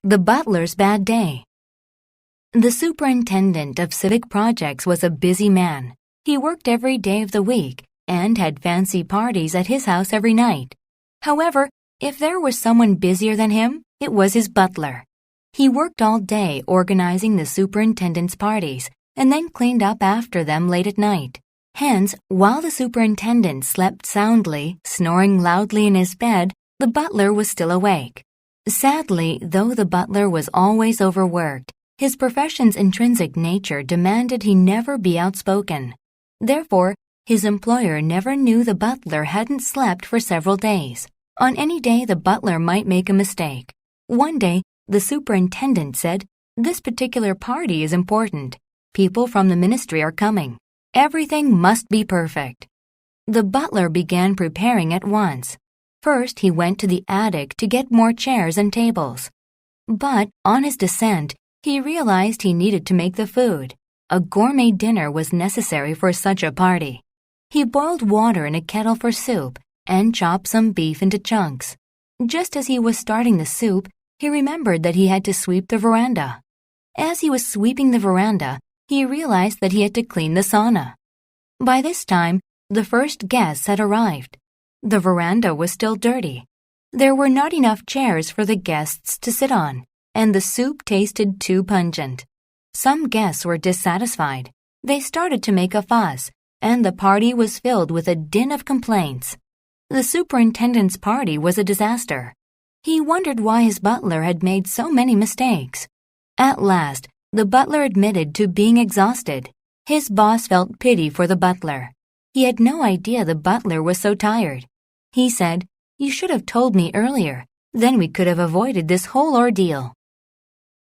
The butler's bad day. The superintendent of civic projects was a busy man. He worked every day of the week and had fancy parties at his house every night. However, if there was someone busier than him, it was his butler. He worked all day organizing the superintendent's parties and then cleaned up after them late at night. Hence, while the superintendent slept soundly, snoring loudly in his bed, the butler was still awake. Sadly, though the butler was always overworked, his profession's intrinsic nature demanded he never be outspoken. Therefore, his employer never knew the butler hadn't slept for several days. On any day, the butler might make a mistake. One day, the superintendent said, "This particular party is important. People from the ministry are coming. Everything must be perfect." The butler began preparing at once. First, he went to the attic to get more chairs and tables. But on his descent, he realized he needed to make the food. A gourmet dinner was necessary for such a party. He boiled water in a kettle for soup and chopped some beef into chunks. Just as he was starting the soup, he remembered that he had to sweep the veranda. As he was sweeping the veranda, he realized that he had to clean the sauna. By this time, the first guests had arrived. The veranda was still dirty. There were not enough chairs for the guests to sit on, and the soup tasted too pungent. Some guests were dissatisfied. They started to make a fuss, and the party was filled with a din of complaints. The superintendent's party was a disaster. He wondered why his butler had made so many mistakes. At last, the butler admitted to being exhausted. His boss felt pity for the butler. He had no idea the butler was so tired. He said, "You should have told me earlier. Then we could have avoided this whole ordeal."